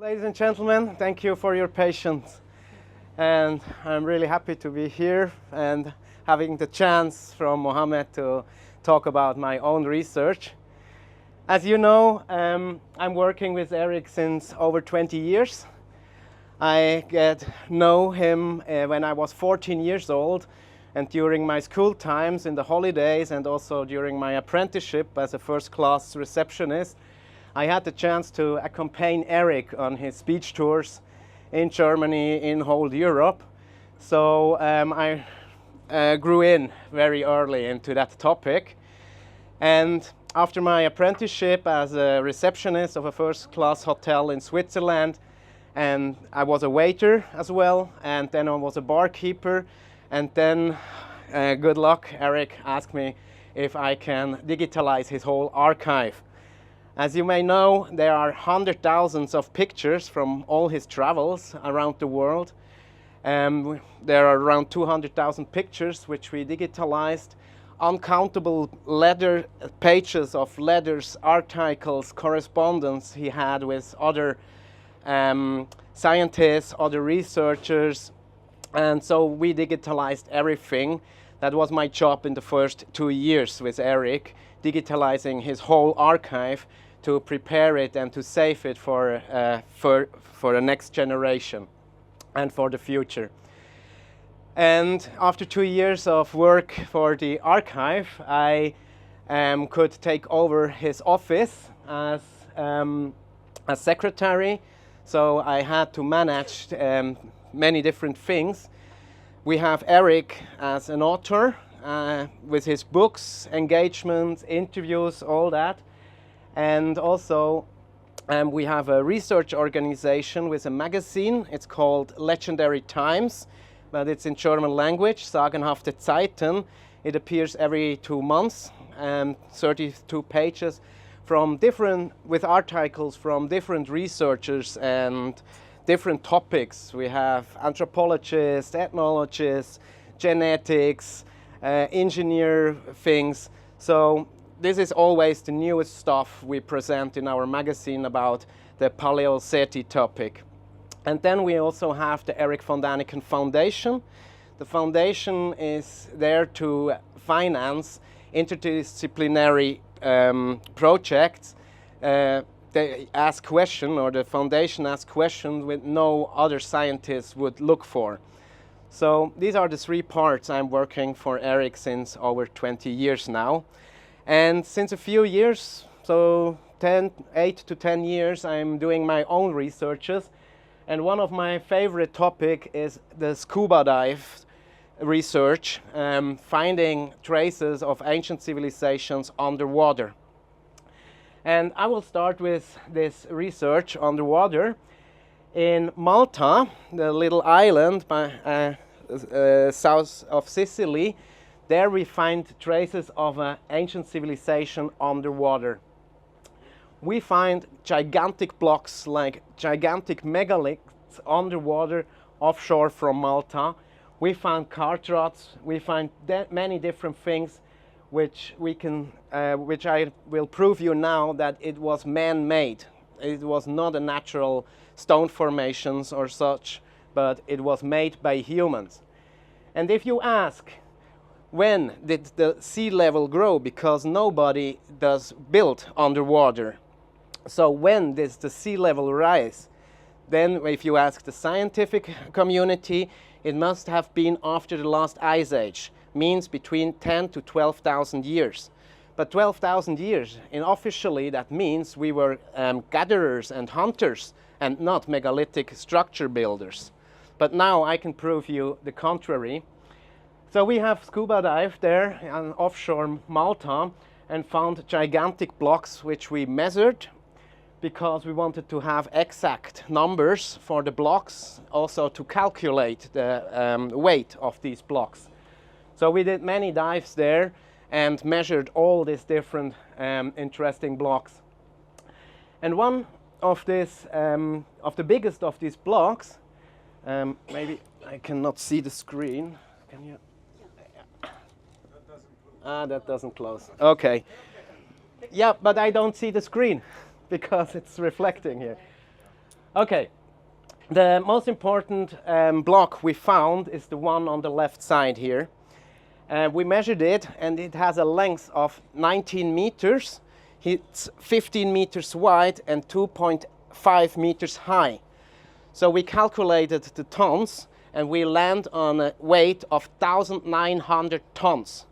Ladies and gentlemen, thank you for your patience. And I'm really happy to be here and having the chance from Mohammed to talk about my own research. As you know, I'm working with Erich since over 20 years. I know him when I was 14 years old, and during my school times in the holidays and also during my apprenticeship as a first-class receptionist, I had the chance to accompany Erich on his speech tours in Germany, in whole Europe. So I grew in very early into that topic. And after my apprenticeship as a receptionist of a first-class hotel in Switzerland, and I was a waiter as well, and then I was a barkeeper, and then good luck, Erich asked me if I can digitalize his whole archive. As you may know, there are hundreds of thousands of pictures from all his travels around the world. There are around 200,000 pictures which we digitalized, uncountable pages of letters, articles, correspondence he had with other scientists, other researchers, and so we digitalized everything. That was my job in the first 2 years with Erich, digitalizing his whole archive to prepare it and to save it for the next generation and for the future. And after 2 years of work for the archive, I could take over his office as secretary. So I had to manage many different things. We have Erich as an author with his books, engagements, interviews, all that. And also we have a research organization with a magazine. It's called Legendary Times, but it's in German language, Sagenhafte Zeiten. It appears every 2 months, 32 pages with articles from different researchers and different topics. We have anthropologists, ethnologists, genetics, engineer things. So this is always the newest stuff we present in our magazine about the Paleo-SETI topic. And then we also have the Erich von Däniken Foundation. The foundation is there to finance interdisciplinary projects. They ask questions, or the foundation asks questions which no other scientists would look for. So these are the 3 parts I'm working for Erich since over 20 years now. And since a few years, so 8 to 10 years, I'm doing my own researches. And one of my favorite topics is the scuba dive research, finding traces of ancient civilizations underwater. And I will start with this research underwater. In Malta, the little island south of Sicily, there we find traces of an ancient civilization underwater. We find gigantic blocks, like gigantic megaliths underwater offshore from Malta. We found cart rods, we find many different things which I will prove you now that it was man-made. It was not a natural stone formations or such, but it was made by humans. And if you ask, when did the sea level grow? Because nobody does build underwater. So when does the sea level rise? Then if you ask the scientific community, it must have been after the last ice age, means between 10 to 12,000 years. But 12,000 years, officially that means we were gatherers and hunters and not megalithic structure builders. But now I can prove you the contrary. So we have scuba dived there on offshore Malta and found gigantic blocks which we measured because we wanted to have exact numbers for the blocks, also to calculate the weight of these blocks. So we did many dives there and measured all these different interesting blocks. And one of this, of the biggest of these blocks, maybe I cannot see the screen. Can you? That doesn't close. Okay. Yeah, but I don't see the screen because it's reflecting here. Okay, the most important block we found is the one on the left side here. We measured it and it has a length of 19 meters. It's 15 meters wide and 2.5 meters high. So we calculated the tons and we land on a weight of 1,900 tons.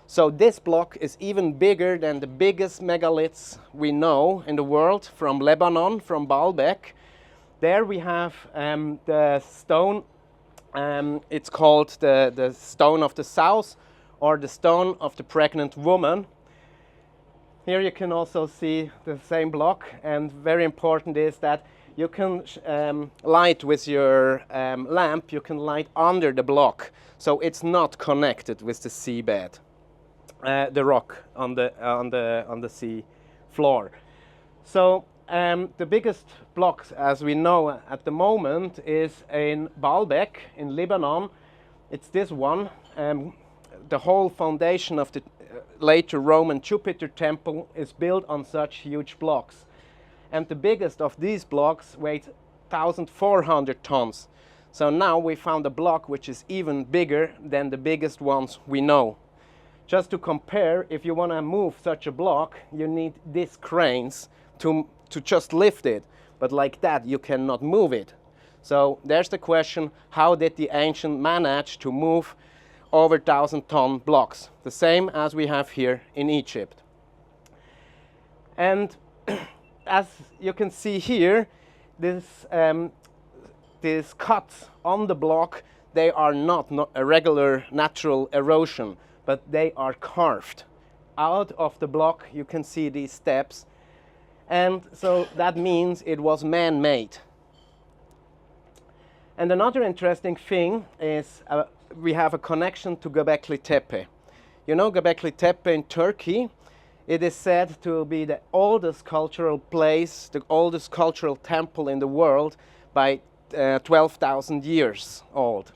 So this block is even bigger than the biggest megaliths we know in the world, from Lebanon, from Baalbek. There we have the stone, it's called the stone of the south, or the stone of the pregnant woman. Here you can also see the same block, and very important is that you can light with your lamp, you can light under the block, so it's not connected with the seabed, the rock on the sea floor. So the biggest block, as we know at the moment, is in Baalbek in Lebanon. It's this one. The whole foundation of the later Roman Jupiter temple is built on such huge blocks. And the biggest of these blocks weighs 1,400 tons. So now we found a block which is even bigger than the biggest ones we know. Just to compare, if you want to move such a block, you need these cranes to just lift it. But like that, you cannot move it. So there's the question, how did the ancients manage to move over 1,000-ton blocks? The same as we have here in Egypt. And as you can see here, these cuts on the block, they are not a regular natural erosion, but they are carved. Out of the block you can see these steps, and so that means it was man-made. And another interesting thing is we have a connection to Göbekli Tepe. You know Göbekli Tepe in Turkey? It is said to be the oldest cultural place, the oldest cultural temple in the world by 12,000 years old.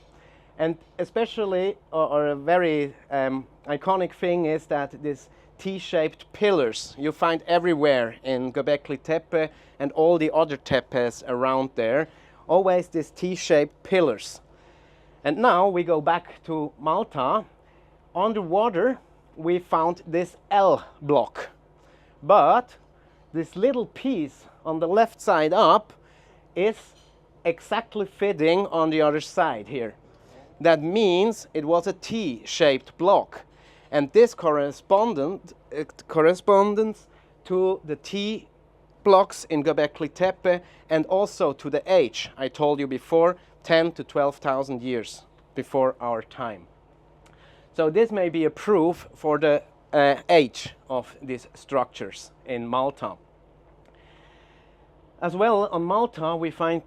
And especially, or a very iconic thing is that these T-shaped pillars you find everywhere in Göbekli Tepe and all the other tepes around there, always these T-shaped pillars. And now we go back to Malta. Underwater, we found this L block, but this little piece on the left side up is exactly fitting on the other side here. That means it was a T-shaped block, and this corresponds to the T blocks in Göbekli Tepe and also to the age I told you before, 10 to 12,000 years before our time. So this may be a proof for the age of these structures in Malta. As well, on Malta we find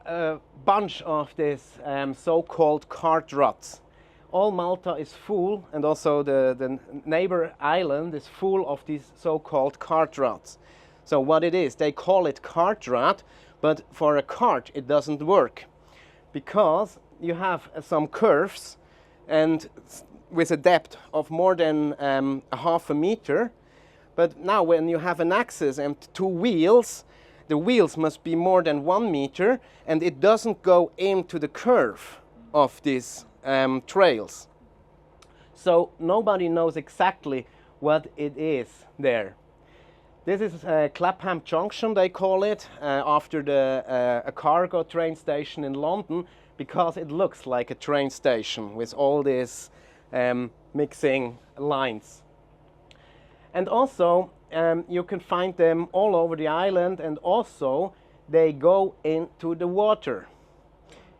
a bunch of these so-called cart ruts. All Malta is full, and also the neighbor island is full of these so-called cart ruts. So what it is, they call it cart rut, but for a cart it doesn't work, because you have some curves and with a depth of more than a half a meter. But now when you have an axis and two wheels, the wheels must be more than 1 meter, and it doesn't go into the curve of these trails. So nobody knows exactly what it is there. This is Clapham Junction, they call it, after a cargo train station in London, because it looks like a train station with all these mixing lines. And also you can find them all over the island, and also they go into the water.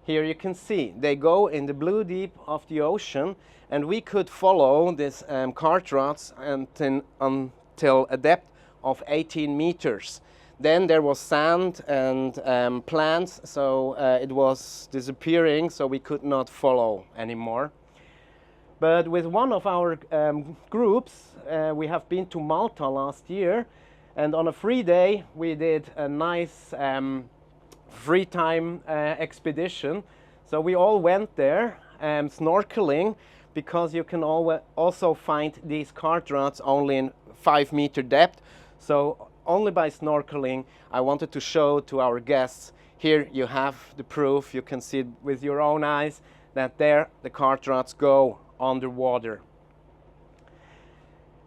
Here you can see they go in the blue deep of the ocean, and we could follow these cart ruts until a depth of 18 meters. Then there was sand and plants, so it was disappearing, so we could not follow anymore. But with one of our groups, we have been to Malta last year, and on a free day we did a nice free time expedition. So we all went there snorkeling, because you can also find these cart ruts only in 5 meter depth. So only by snorkeling. I wanted to show to our guests, here you have the proof, you can see it with your own eyes, that there the cart ruts go underwater.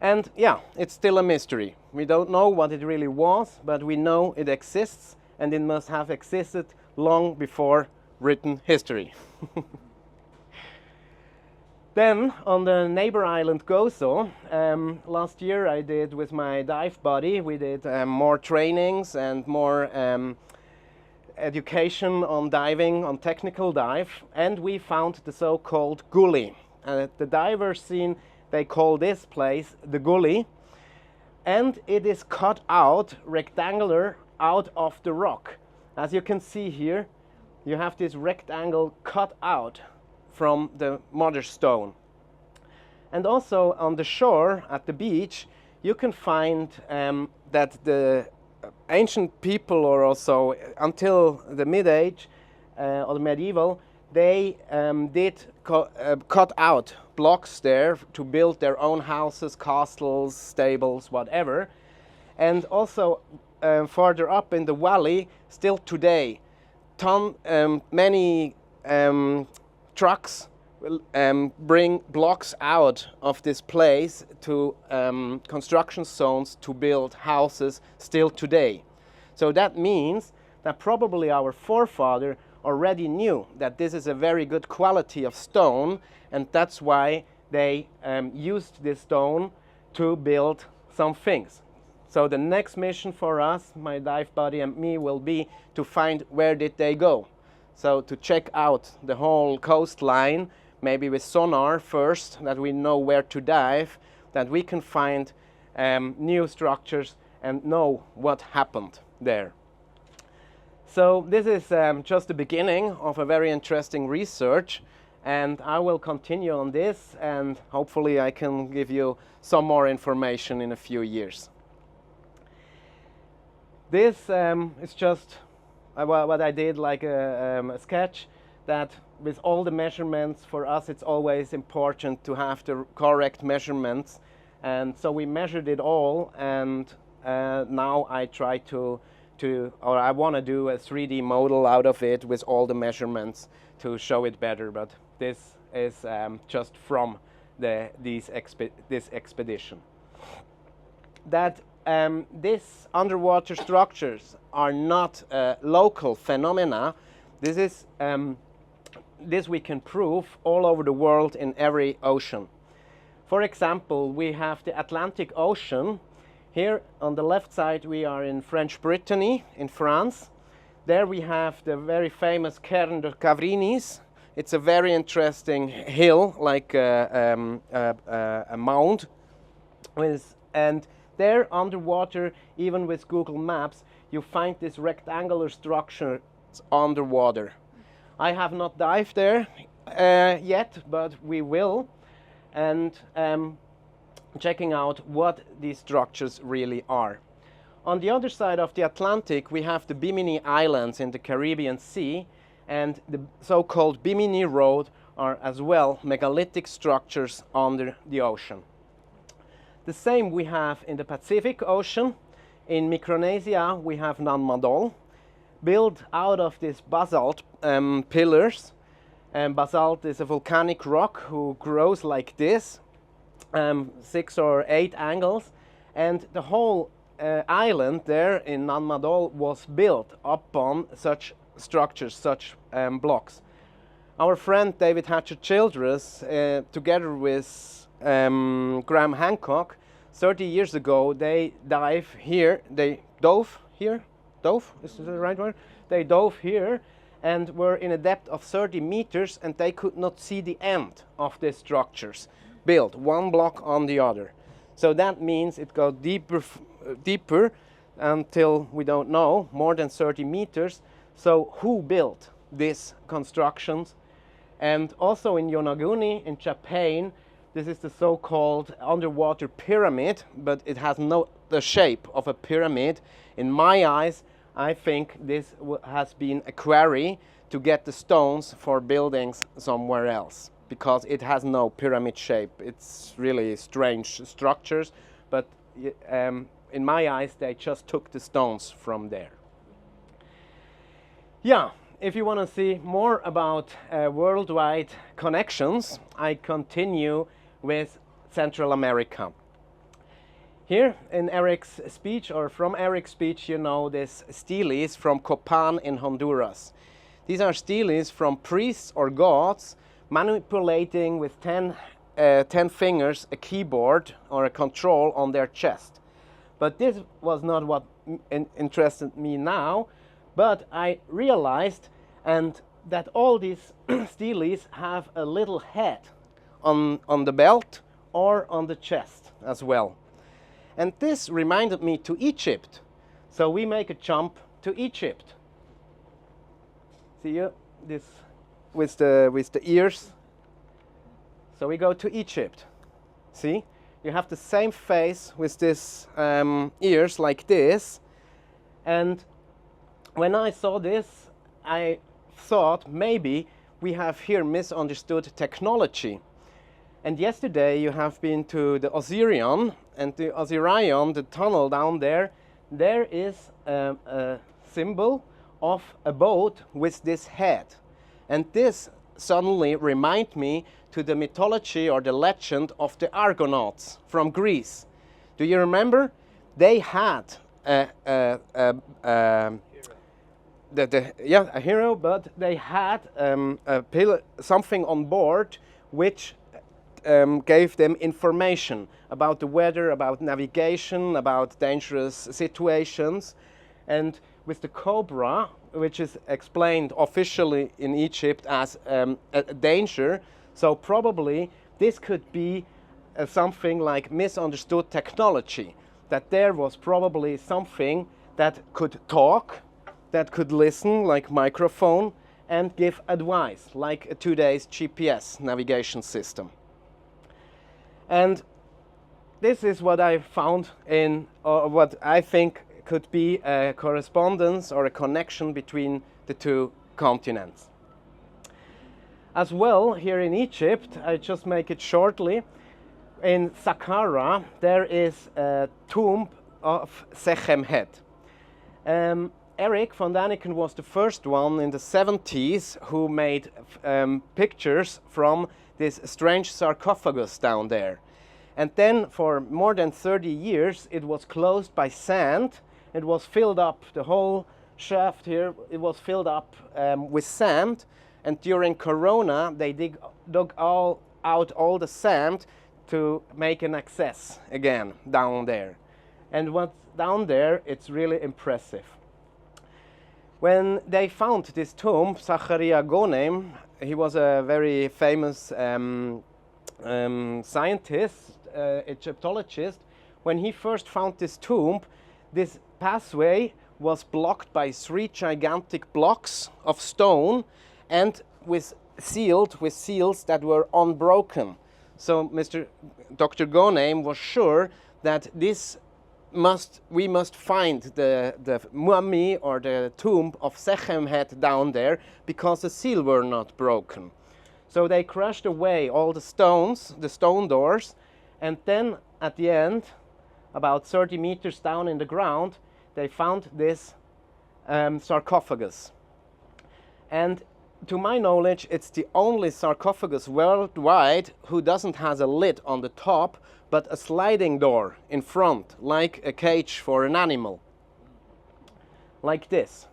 And yeah, it's still a mystery. We don't know what it really was, but we know it exists, and it must have existed long before written history. Then on the neighbor island Gozo, last year I did with my dive buddy, we did more trainings and more education on diving, on technical dive, and we found the so-called gully. The divers scene, they call this place the gully, and it is cut out, rectangular, out of the rock. As you can see here, you have this rectangle cut out from the mother stone. And also on the shore at the beach, you can find that the ancient people, or also until the mid-age or the medieval, they did cut out blocks there to build their own houses, castles, stables, whatever. And also further up in the valley, still today, many trucks will bring blocks out of this place to construction zones to build houses still today. So that means that probably our forefather already knew that this is a very good quality of stone, and that's why they used this stone to build some things. So the next mission for us, my dive buddy and me, will be to find where did they go. So to check out the whole coastline, maybe with sonar first, that we know where to dive, that we can find new structures and know what happened there. So this is just the beginning of a very interesting research, and I will continue on this, and hopefully I can give you some more information in a few years. This is just what I did, like a sketch, that with all the measurements, for us it's always important to have the correct measurements, and so we measured it all, and now I try or I want to do a 3D model out of it with all the measurements to show it better, but this is just from this expedition. That these underwater structures are not local phenomena. This we can prove all over the world in every ocean. For example, we have the Atlantic Ocean. Here on the left side we are in French Brittany in France. There we have the very famous Cairn de Cavrinis. It's a very interesting hill, like a mound. And there underwater, even with Google Maps, you find this rectangular structure underwater. I have not dived there yet, but we will. And checking out what these structures really are. On the other side of the Atlantic, we have the Bimini Islands in the Caribbean Sea, and the so-called Bimini Road are as well megalithic structures under the ocean. The same we have in the Pacific Ocean. In Micronesia, we have Nan Madol, built out of these basalt pillars. And basalt is a volcanic rock who grows like this, 6 or 8 angles, and the whole island there in Nan Madol was built upon such structures, such blocks. Our friend David Hatcher Childress, together with Graham Hancock, 30 years ago, they dove here, is the right word? They dove here and were in a depth of 30 meters, and they could not see the end of these structures, built one block on the other. So that means it goes deeper until we don't know, more than 30 meters. So who built these constructions? And also in Yonaguni, in Japan, this is the so-called underwater pyramid, but it has the shape of a pyramid. In my eyes, I think this has been a quarry to get the stones for buildings somewhere else, because it has no pyramid shape. It's really strange structures, but in my eyes, they just took the stones from there. Yeah, if you want to see more about worldwide connections, I continue with Central America. Here in Eric's speech, or from Eric's speech, you know this steles from Copan in Honduras. These are steles from priests or gods manipulating with 10 fingers a keyboard or a control on their chest. But this was not what interested me now, but I realized that all these steles have a little head on the belt or on the chest as well. And this reminded me to Egypt. So we make a jump to Egypt. See this with the ears. So we go to Egypt. See, you have the same face with this ears like this. And when I saw this, I thought maybe we have here misunderstood technology. And yesterday you have been to the Osirion, and the Osirion, the tunnel down there, there is a symbol of a boat with this head. And this suddenly reminded me to the mythology or the legend of the Argonauts from Greece. Do you remember? They had a hero, but they had something on board which gave them information about the weather, about navigation, about dangerous situations. And with the cobra, which is explained officially in Egypt as a danger, so probably this could be something like misunderstood technology, that there was probably something that could talk, that could listen like microphone, and give advice like today's GPS navigation system. And this is what I found in, or what I think could be a correspondence or a connection between the two continents. As well, here in Egypt, I just make it shortly, in Sakara there is a tomb of Sechenhafte. Erich von Däniken was the first one in the 70s who made pictures from this strange sarcophagus down there. And then for more than 30 years it was closed by sand. It was filled up, the whole shaft here, it was filled up with sand. And during Corona they dug out all the sand to make an access again down there. And what's down there, it's really impressive. When they found this tomb, Zacharia Gonem, he was a very famous scientist, Egyptologist. When he first found this tomb, this pathway was blocked by 3 gigantic blocks of stone and sealed with seals that were unbroken. So Dr. Gonem was sure that we must find the mummy or the tomb of Sechenhafte down there because the seals were not broken. So they crushed away all the stones, the stone doors, and then at the end, about 30 meters down in the ground, they found this sarcophagus. And to my knowledge, it's the only sarcophagus worldwide who doesn't have a lid on the top, but a sliding door in front, like a cage for an animal. Like this.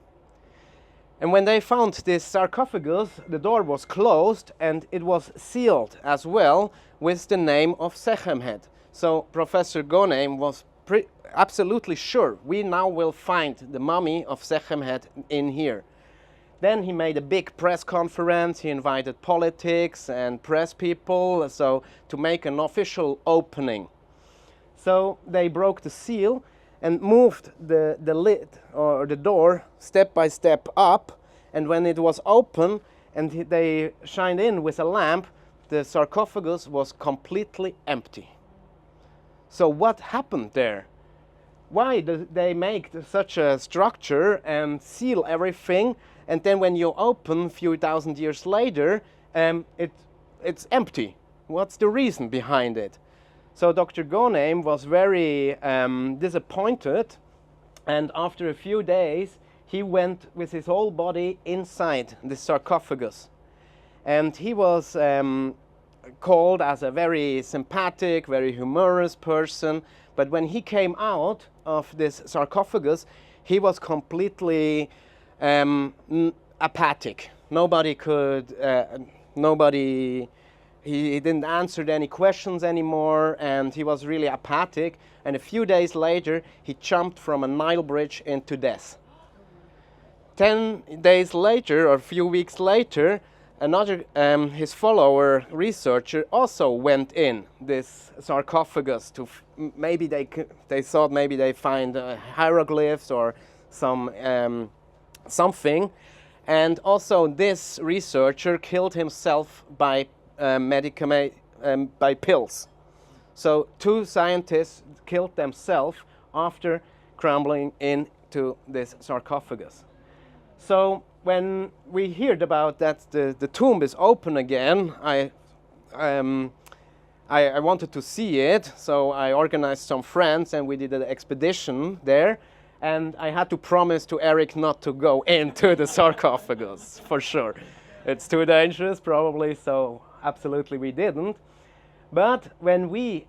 And when they found this sarcophagus, the door was closed and it was sealed as well with the name of Sechenhafte. So Professor Gonem was absolutely sure we now will find the mummy of Sechenhafte in here. Then he made a big press conference. He invited politics and press people to make an official opening. So they broke the seal and moved the lid or the door step by step up. And when it was open and they shined in with a lamp, the sarcophagus was completely empty. So what happened there? Why did they make such a structure and seal everything? And then when you open a few thousand years later, it's empty. What's the reason behind it? So Dr. Gonem was very disappointed, and after a few days he went with his whole body inside the sarcophagus. And he was called as a very sympathetic, very humorous person, but when he came out of this sarcophagus, he was completely apathic. He didn't answer any questions anymore, and he was really apathic. And a few days later, he jumped from a Nile bridge into death. 10 days later, or a few weeks later, another, his follower, researcher, also went in this sarcophagus to maybe they thought maybe they find hieroglyphs or some something, and also this researcher killed himself by by pills. So 2 scientists killed themselves after crumbling into this sarcophagus. So when we heard about that the tomb is open again, I wanted to see it, so I organized some friends and we did an expedition there, and I had to promise to Erich not to go into the sarcophagus, for sure. It's too dangerous, probably, so absolutely we didn't. But when we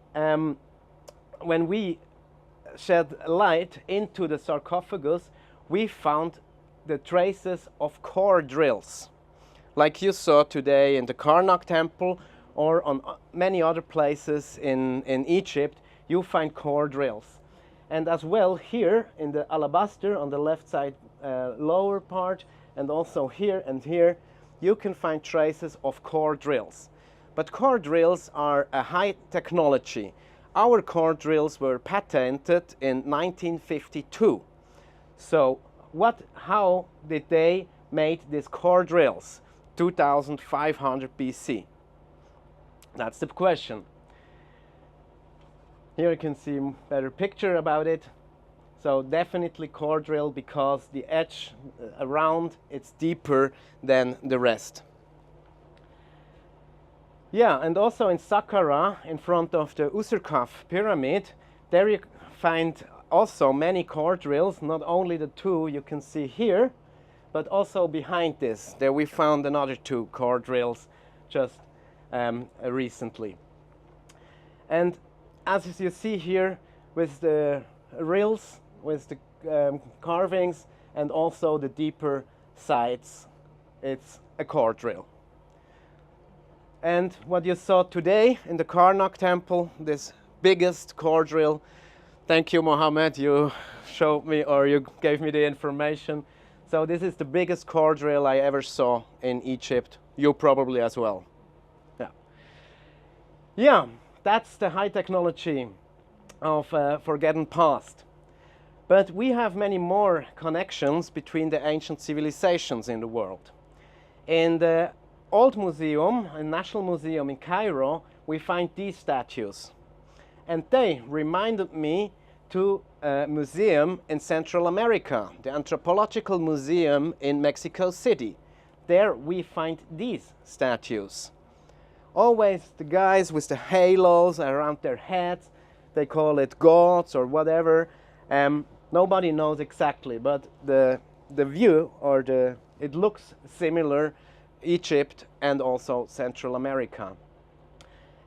shed light into the sarcophagus, we found the traces of core drills, like you saw today in the Karnak temple or on many other places in Egypt. You find core drills, and as well here in the alabaster on the left side lower part, and also here and here, you can find traces of core drills. But core drills are a high technology. Our core drills were patented in 1952. So how did they make these core drills 2500 BC? That's the question. Here you can see a better picture about it. So definitely core drill, because the edge around it's deeper than the rest. Yeah, and also in Sakara, in front of the Userkaf pyramid, there you find also many core drills, not only the 2 you can see here, but also behind this. There we found another 2 core drills just recently. And as you see here, with the rills, with the carvings, and also the deeper sides, it's a core drill. And what you saw today in the Karnak temple, this biggest core drill, thank you, Mohammed, you showed me, or you gave me the information. So this is the biggest core drill I ever saw in Egypt. You probably as well. Yeah, that's the high technology of forgotten past. But we have many more connections between the ancient civilizations in the world. In the Old Museum, a National Museum in Cairo, we find these statues. And they reminded me to a museum in Central America, the Anthropological Museum in Mexico City. There we find these statues. Always the guys with the halos around their heads, they call it gods or whatever. Nobody knows exactly, but the view, or it looks similar, Egypt and also Central America.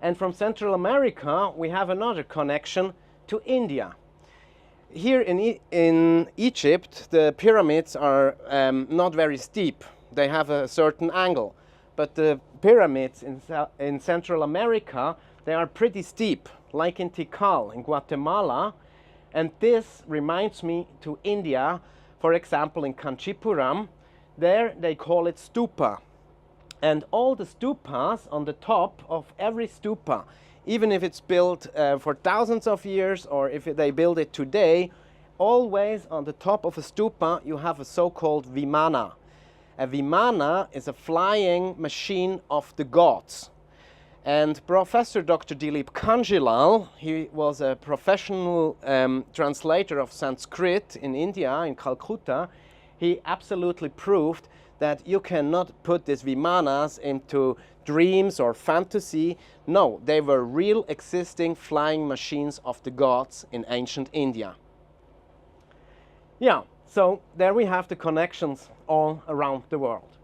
And from Central America we have another connection to India. Here in Egypt the pyramids are not very steep, they have a certain angle, but the pyramids in Central America, they are pretty steep, like in Tikal in Guatemala. And this reminds me to India, for example in Kanchipuram, there they call it stupa. And all the stupas, on the top of every stupa, even if it's built for thousands of years or if they build it today, always on the top of a stupa you have a so-called vimana. A vimana is a flying machine of the gods. And Professor Dr. Dilip Kanjilal, he was a professional translator of Sanskrit in India, in Calcutta. He absolutely proved that you cannot put these Vimanas into dreams or fantasy. No, they were real existing flying machines of the gods in ancient India. Yeah, so there we have the connections all around the world.